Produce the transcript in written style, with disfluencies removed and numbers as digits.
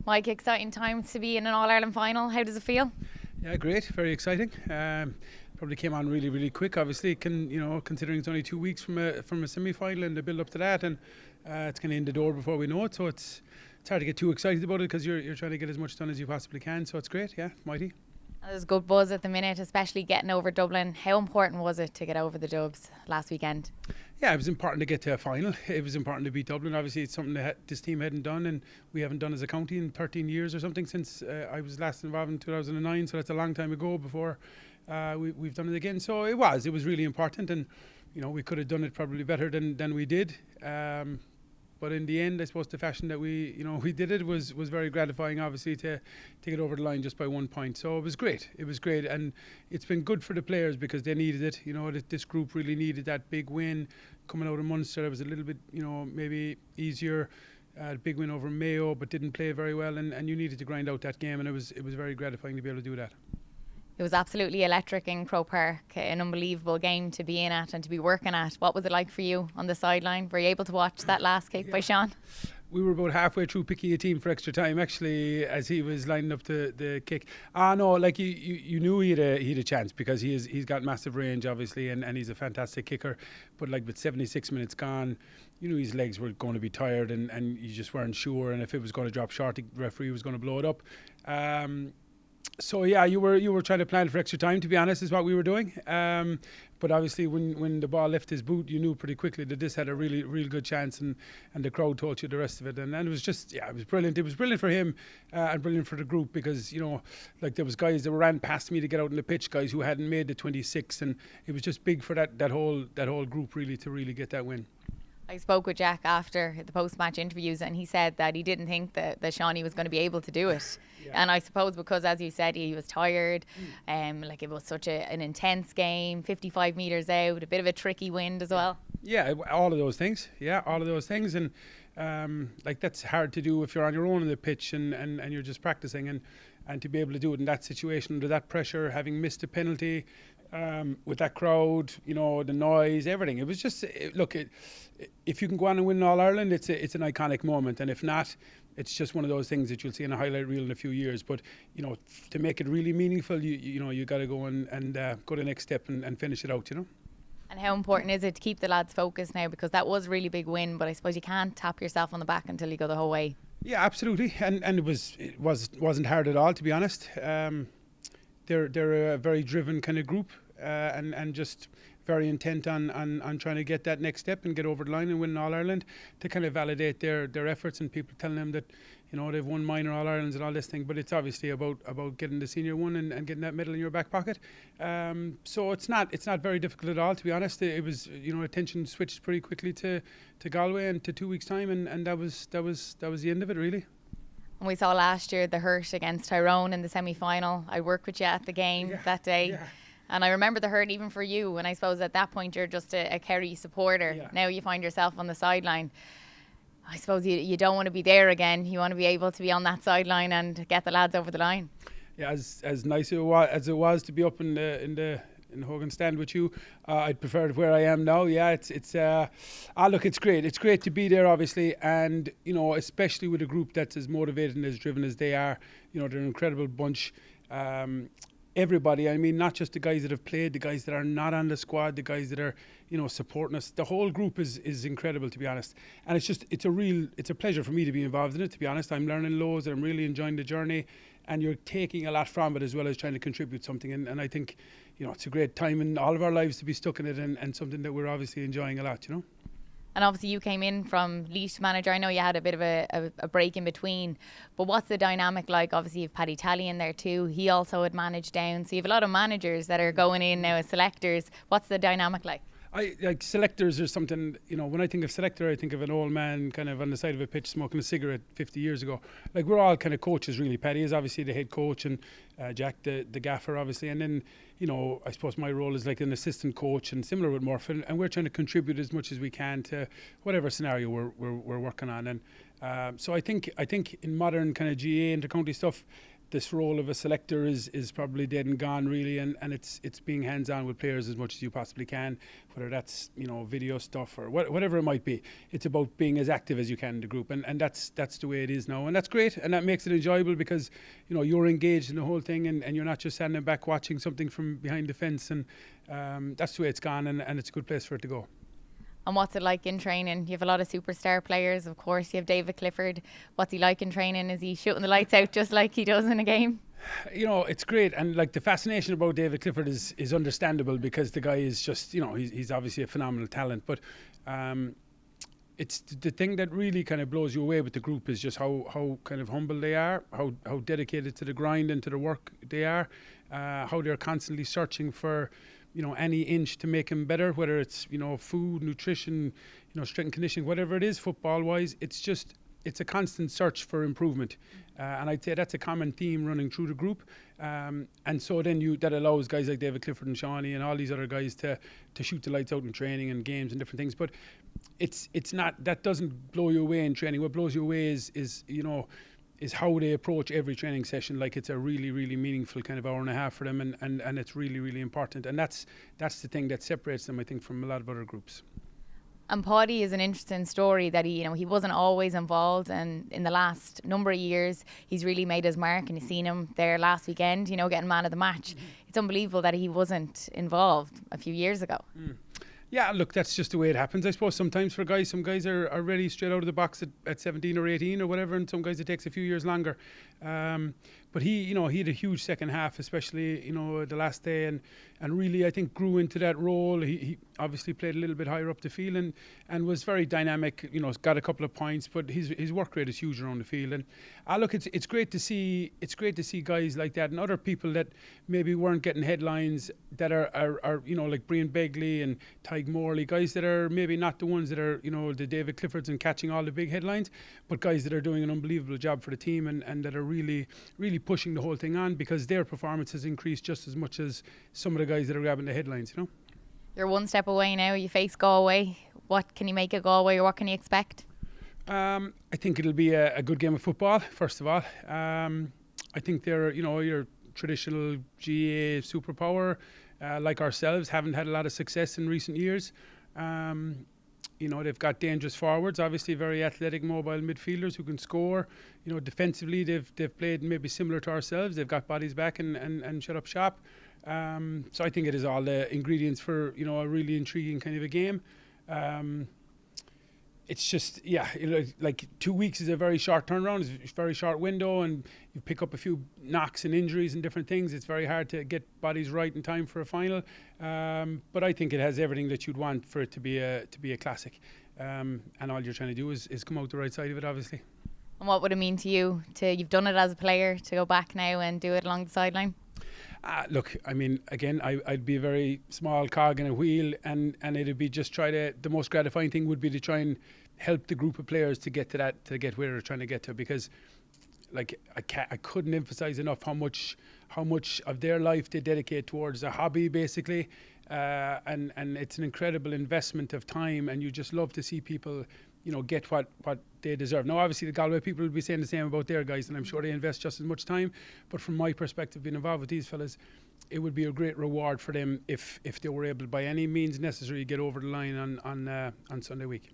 Mike, exciting times to be in an All-Ireland final. How does it feel? Yeah, great, very exciting. Probably came on really, really quick. Obviously, considering it's only 2 weeks from a semi-final and the build up to that, and it's kind of in the door before we know it. So it's hard to get too excited about it because you're trying to get as much done as you possibly can. So it's great, yeah, mighty. There's good buzz at the minute, especially getting over Dublin. How important was it to get over the Dubs last weekend? Yeah, it was important to get to a final. It was important to beat Dublin. Obviously, it's something that this team hadn't done, and we haven't done as a county in 13 years or something since I was last involved in 2009. So that's a long time ago before we've done it again. So it was really important, and we could have done it probably better than we did. But in the end, I suppose the fashion that we did it was very gratifying, obviously, to get over the line just by 1 point. So it was great. It was great, and it's been good for the players because they needed it. This group really needed that big win coming out of Munster. It was a little bit, maybe easier. Big win over Mayo, but didn't play very well, and you needed to grind out that game, and it was very gratifying to be able to do that. It was absolutely electric in Croke Park, an unbelievable game to be in at and to be working at. What was it like for you on the sideline? Were you able to watch that last kick by Sean? We were about halfway through picking a team for extra time, actually, as he was lining up the kick. No, like you knew he had a chance because he's got massive range, obviously, and he's a fantastic kicker. But like with 76 minutes gone, his legs were going to be tired, and you just weren't sure. And if it was going to drop short, the referee was going to blow it up. So yeah, you were trying to plan for extra time, to be honest, is what we were doing. But obviously, when the ball left his boot, you knew pretty quickly that this had a real good chance, and the crowd told you the rest of it. And it was just, it was brilliant. It was brilliant for him and brilliant for the group because there was guys that ran past me to get out on the pitch, guys who hadn't made the 26, and it was just big for that whole group really to get that win. I spoke with Jack after the post-match interviews, and he said that he didn't think that Shawnee was going to be able to do it. Yeah. And I suppose because, as you said, he was tired, it was such an intense game, 55 metres out, a bit of a tricky wind as well. Yeah, all of those things. And that's hard to do if you're on your own on the pitch and you're just practicing, and to be able to do it in that situation under that pressure, having missed a penalty, with that crowd, the noise, everything. It was just, if you can go on and win All Ireland, it's an iconic moment, and if not, it's just one of those things that you'll see in a highlight reel in a few years. But to make it really meaningful, you got to go and go the next step and finish it out. And how important is it to keep the lads focused now, because that was a really big win, but I suppose you can't tap yourself on the back until you go the whole way. Yeah, absolutely, and it wasn't hard at all, to be honest. They're a very driven kind of group, and just very intent on trying to get that next step and get over the line and win All Ireland, to kind of validate their efforts, and people telling them that they've won minor All Irelands and all this thing. But it's obviously about getting the senior one and getting that medal in your back pocket. So it's not very difficult at all, to be honest. It was attention switched pretty quickly to Galway and to 2 weeks time, and that was the end of it, really. And we saw last year the hurt against Tyrone in the semi-final. I worked with you at the game that day. Yeah. And I remember the hurt even for you, and I suppose at that point you're just a Kerry supporter. Yeah. Now you find yourself on the sideline. I suppose you don't want to be there again. You want to be able to be on that sideline and get the lads over the line. Yeah, as nice as it was to be up in the Hogan stand with you, I'd prefer it where I am now. Yeah, it's great. It's great to be there, obviously, and especially with a group that's as motivated and as driven as they are. They're an incredible bunch. Everybody, I mean, not just the guys that have played, the guys that are not on the squad, the guys that are, supporting us. The whole group is incredible, to be honest. And it's a pleasure for me to be involved in it, to be honest. I'm learning loads, and I'm really enjoying the journey, and you're taking a lot from it as well as trying to contribute something. And I think, it's a great time in all of our lives to be stuck in it, and something that we're obviously enjoying a lot, And obviously you came in from Leash manager. I know you had a bit of a break in between, but what's the dynamic like? Obviously you have Paddy Talley in there too. He also had managed down. So you have a lot of managers that are going in now as selectors. What's the dynamic like? Selectors are something, when I think of selector, I think of an old man kind of on the side of a pitch smoking a cigarette 50 years ago. Like, we're all kind of coaches, really. Paddy is obviously the head coach, and Jack the gaffer, obviously. And then, I suppose my role is like an assistant coach, and similar with Murph. And we're trying to contribute as much as we can to whatever scenario we're working on. And so I think in modern kind of GA intercounty stuff, this role of a selector is probably dead and gone really, and it's being hands-on with players as much as you possibly can, whether that's video stuff or whatever it might be. It's about being as active as you can in the group, and that's the way it is now, and that's great, and that makes it enjoyable because you're engaged in the whole thing, and you're not just standing back watching something from behind the fence, and that's the way it's gone, and it's a good place for it to go. And what's it like in training? You have a lot of superstar players, of course. You have David Clifford. What's he like in training? Is he shooting the lights out just like he does in a game? It's great, and like the fascination about David Clifford is understandable because the guy is just, he's obviously a phenomenal talent. But it's the thing that really kind of blows you away with the group is just how kind of humble they are, how dedicated to the grind and to the work they are, how they're constantly searching for any inch to make him better, whether it's, food, nutrition, strength and conditioning, whatever it is, football-wise, it's a constant search for improvement. And I'd say that's a common theme running through the group. And so then that allows guys like David Clifford and Shawnee and all these other guys to shoot the lights out in training and games and different things. But it's not, that doesn't blow you away in training. What blows you away is how they approach every training session. Like it's a really, really meaningful kind of hour and a half for them, and it's really, really important. And that's the thing that separates them, I think, from a lot of other groups. And Paudie is an interesting story that he wasn't always involved, and in the last number of years he's really made his mark, and you've seen him there last weekend, getting man of the match. Mm-hmm. It's unbelievable that he wasn't involved a few years ago. Mm. Yeah, look, that's just the way it happens. I suppose sometimes for guys, some guys are ready straight out of the box at 17 or 18 or whatever, and some guys it takes a few years longer. But he had a huge second half, especially, the last day, and really, I think, grew into that role. He obviously played a little bit higher up the field and was very dynamic, got a couple of points, but his work rate is huge around the field. And look, it's great to see guys like that and other people that maybe weren't getting headlines that are like Brian Begley and Tyg Morley, guys that are maybe not the ones that are, the David Cliffords and catching all the big headlines, but guys that are doing an unbelievable job for the team and that are really, really pushing the whole thing on because their performance has increased just as much as some of the guys that are grabbing the headlines, You're one step away now. You face Galway. What can you make of Galway, or what can you expect? I think it'll be a good game of football, first of all. I think they're, your traditional GA superpower, like ourselves, haven't had a lot of success in recent years. They've got dangerous forwards, obviously very athletic, mobile midfielders who can score. Defensively, they've played maybe similar to ourselves. They've got bodies back and shut up shop. So I think it is all the ingredients for, a really intriguing kind of a game. It's just, like 2 weeks is a very short turnaround. It's a very short window, and you pick up a few knocks and injuries and different things. It's very hard to get bodies right in time for a final. But I think it has everything that you'd want for it to be a classic. And all you're trying to do is come out the right side of it, obviously. And what would it mean to you? You've done it as a player, to go back now and do it along the sideline? Look, I mean, again, I'd be a very small cog in a wheel, and it'd be just the most gratifying thing would be to try and help the group of players to get where they're trying to get to, because like I couldn't emphasize enough how much of their life they dedicate towards a hobby, basically, and it's an incredible investment of time, and you just love to see people get what they deserve. Now, obviously, the Galway people will be saying the same about their guys, and I'm sure they invest just as much time. But from my perspective, being involved with these fellas, it would be a great reward for them if they were able, by any means necessary, get over the line on Sunday week.